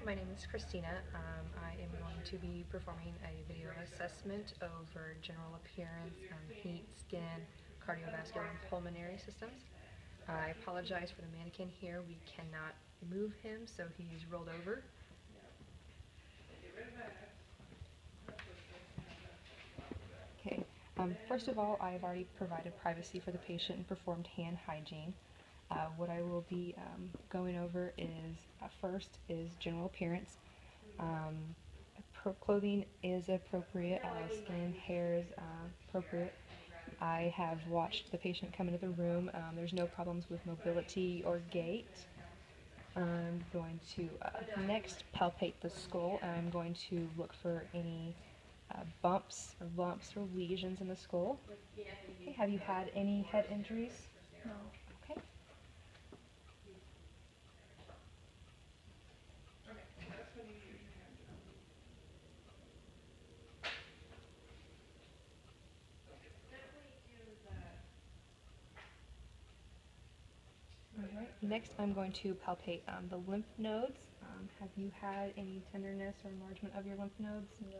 my name is Christina. I am going to be performing a video assessment over general appearance, heat, skin, cardiovascular, and pulmonary systems. I apologize for the mannequin here. We cannot move him, so he's rolled over. Okay. First of all, I've already provided privacy for the patient and performed hand hygiene. What I will be going over is first is general appearance. Clothing is appropriate, skin, hair is appropriate. I have watched the patient come into the room. There's no problems with mobility or gait. I'm going to next palpate the skull. I'm going to look for any bumps or lumps or lesions in the skull. Okay, have you had any head injuries? No. Okay. Alright, next I'm going to palpate the lymph nodes. Have you had any tenderness or enlargement of your lymph nodes? No.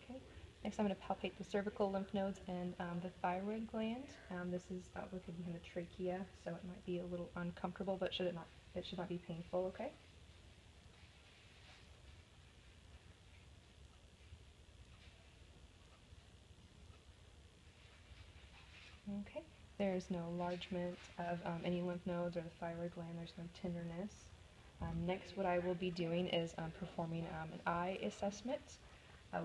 Okay. Next I'm going to palpate the cervical lymph nodes and the thyroid gland. This is located in the trachea, so it might be a little uncomfortable, but it should not be painful, okay? Okay, there's no enlargement of any lymph nodes or the thyroid gland, there's no tenderness. Next, what I will be doing is performing an eye assessment.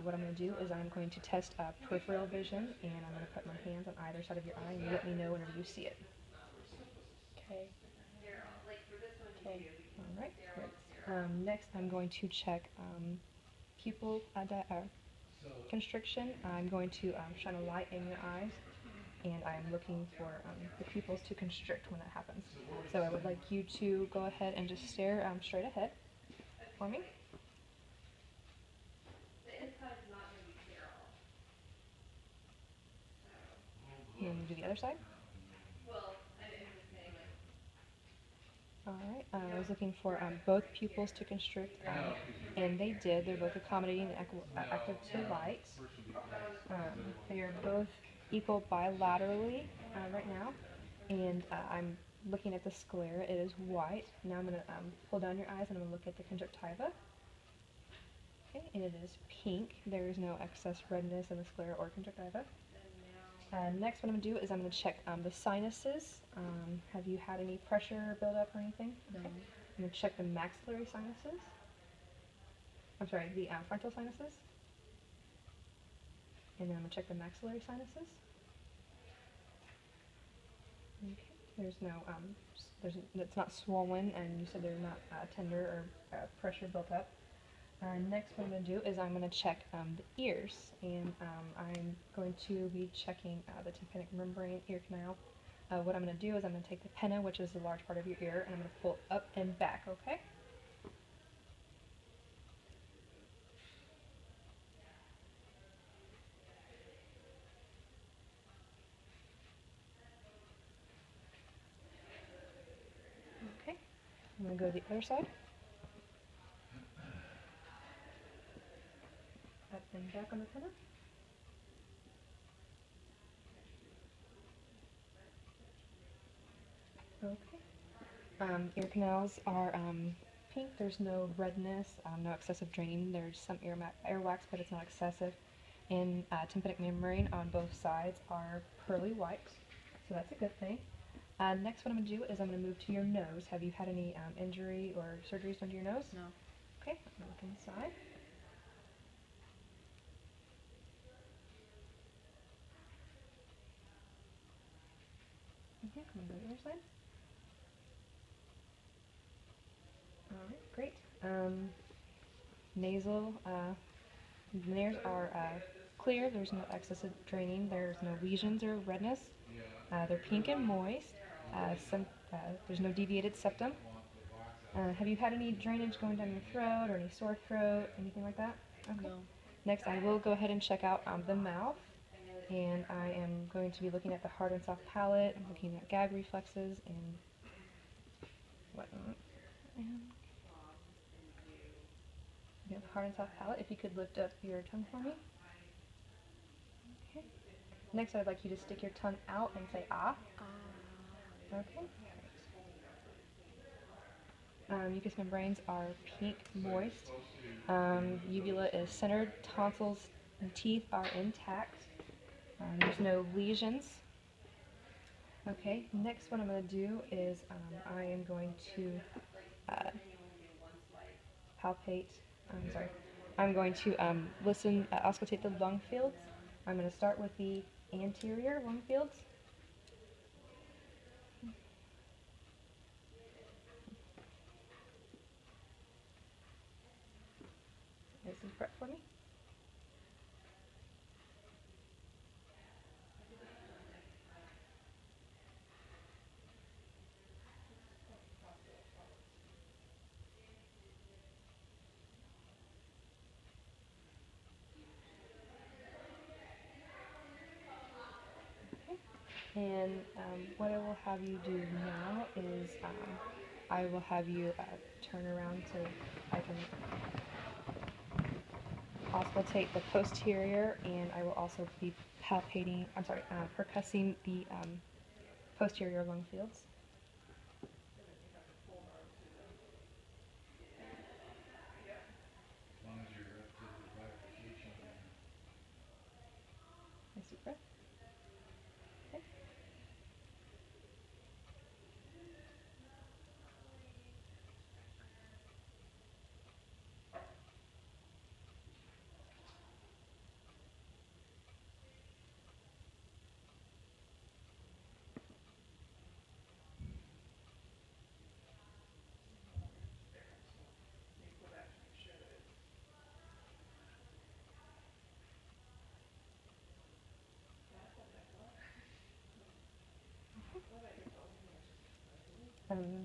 What I'm going to do is I'm going to test peripheral vision, and I'm going to put my hands on either side of your eye, and you let me know whenever you see it. Okay. Okay. Alright, great. Next, I'm going to check pupil constriction. I'm going to shine a light in your eyes, and I'm looking for the pupils to constrict when that happens. So I would like you to go ahead and just stare straight ahead for me. And do the other side. Alright, I was looking for both pupils to constrict, and they did. They're both accommodating and active to light. They are both equal bilaterally right now, and I'm looking at the sclera. It is white. Now I'm going to pull down your eyes and I'm going to look at the conjunctiva. Okay, and it is pink. There is no excess redness in the sclera or conjunctiva. Next, what I'm going to do is I'm going to check the sinuses. Have you had any pressure buildup or anything? No. Okay. I'm going to check the maxillary sinuses. I'm sorry, the frontal sinuses. And then I'm going to check the maxillary sinuses. Okay. There's no, it's not swollen, and you said they're not tender or pressure built up. Next, what I'm going to do is I'm going to check the ears, and I'm going to be checking the tympanic membrane ear canal. What I'm going to do is I'm going to take the pinna, which is the large part of your ear, and I'm going to pull up and back, okay? Okay, I'm going to go to the other side. Up and back on the pinna. Okay. Ear canals are pink. There's no redness, no excessive draining. There's some earwax, but it's not excessive. And tympanic membrane on both sides are pearly white, so that's a good thing. Next, what I'm going to do is I'm going to move to your nose. Have you had any injury or surgeries done to your nose? No. Okay, I'm going to look inside. Okay, I'm going to go to the other side. Alright, great. Nasal, the nares are clear, there's no excessive draining, there's no lesions or redness. They're pink and moist. There's no deviated septum. Have you had any drainage going down your throat or any sore throat, anything like that? Okay. No. Next, I will go ahead and check out the mouth. And I am going to be looking at the hard and soft palate. I'm looking at gag reflexes and whatnot. And you have hard and soft palate. If you could lift up your tongue for me. Okay. Next, I'd like you to stick your tongue out and say ah. Okay. Mucous membranes are pink, moist. Uvula is centered. Tonsils and teeth are intact. There's no lesions. Okay, next what I'm going to do is I am going to palpate, I'm going to auscultate the lung fields. I'm going to start with the anterior lung fields. Nice and breath for me. And what I will have you do now is I will have you turn around so I can auscultate the posterior, and I will also be percussing the posterior lung fields. Nice deep breath. Okay.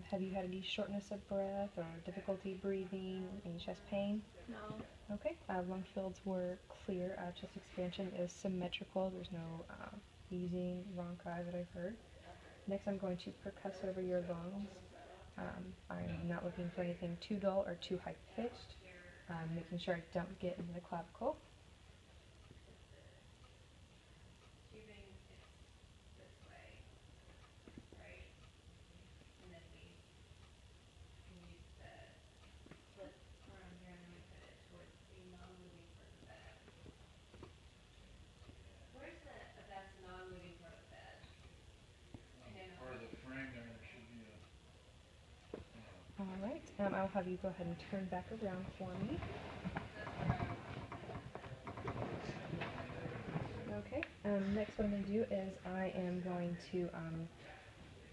Have you had any shortness of breath or difficulty breathing, any chest pain? No. Okay. Lung fields were clear. Chest expansion is symmetrical. There's no wheezing, rhonchi that I've heard. Next, I'm going to percuss over your lungs. I'm not looking for anything too dull or too high-pitched. Making sure I don't get into the clavicle. Alright, I'll have you go ahead and turn back around for me. Okay, next what I'm going to do is I am going to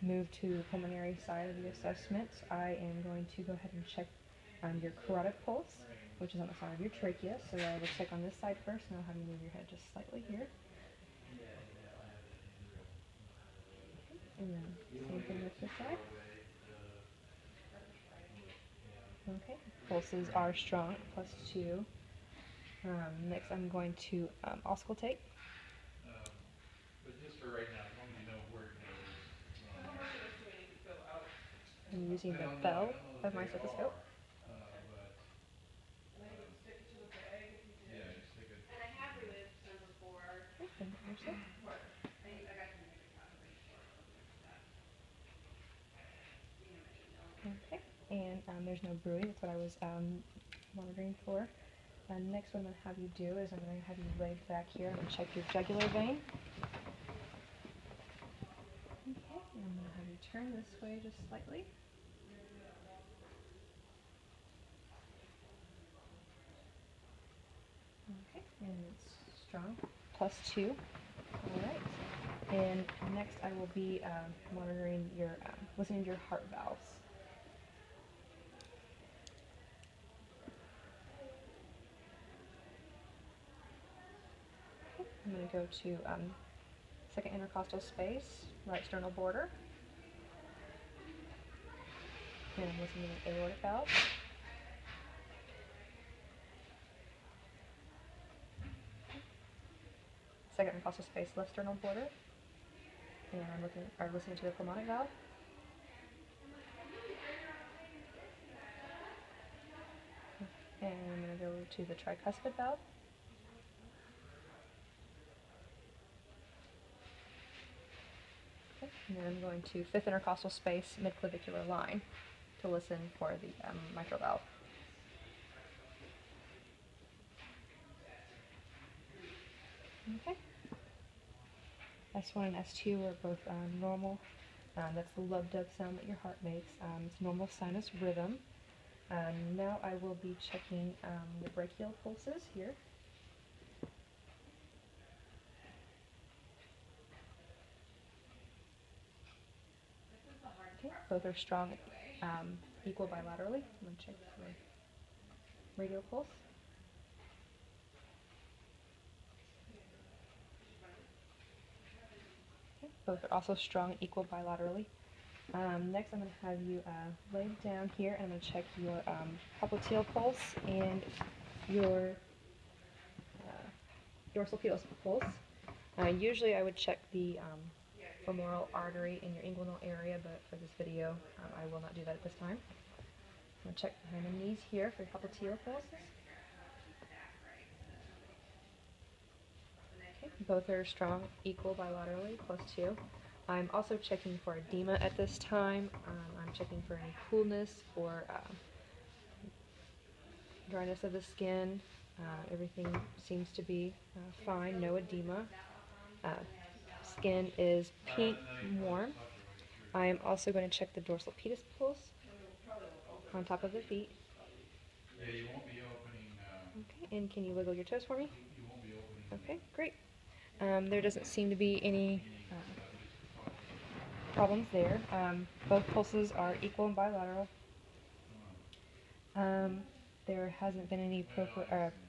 move to the pulmonary side of the assessment. I am going to go ahead and check your carotid pulse, which is on the side of your trachea. So I will check on this side first, and I'll have you move your head just slightly here. And then same thing with this side. Okay, pulses are strong, +2. Next I'm going to auscultate. But just for right now, as long as you know where it goes. I'm using the bell of my stethoscope. Yeah, just take it. And I have removed some before. Okay, understood. I got some music out of it before. Okay, and there's no brewing. That's what I was monitoring for. Next, what I'm going to have you do is I'm going to have you lay back here and check your jugular vein. Okay, and I'm going to have you turn this way just slightly. Okay, and it's strong, +2. Alright, and next I will be monitoring your, listening to your heart valves. Okay, I'm going to go to second intercostal space, right sternal border. And I'm listening to the aortic valve. second intercostal space, left sternal border. And I'm listening to the pulmonic valve. And I'm going to go to the tricuspid valve. Okay. And then I'm going to fifth intercostal space, midclavicular line, to listen for the mitral valve. Okay. S1 and S2 are both normal. That's the lub-dub sound that your heart makes. It's normal sinus rhythm. Now I will be checking the brachial pulses here. Okay, both are strong, equal bilaterally. I'm going to check the radial pulse. Okay, both are also strong, equal bilaterally. Next, I'm going to have you lay down here, and I'm going to check your popliteal pulse and your dorsal pulse. Usually, I would check the femoral artery in your inguinal area, but for this video, I will not do that at this time. I'm going to check behind the knees here for your popliteal pulses. Okay, both are strong, equal bilaterally, +2. I'm also checking for edema at this time. I'm checking for any coolness or dryness of the skin. Everything seems to be fine, no edema. Skin is pink, warm. I am also going to check the dorsal pedis pulse on top of the feet. Yeah, you won't be opening, Okay, and can you wiggle your toes for me? you won't be opening. Okay, great. There doesn't seem to be any problems there. Both pulses are equal and bilateral. There hasn't been any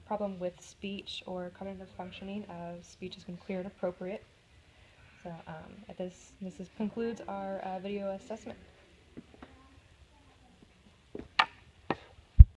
problem with speech or cognitive functioning. Speech has been clear and appropriate. So this concludes our video assessment.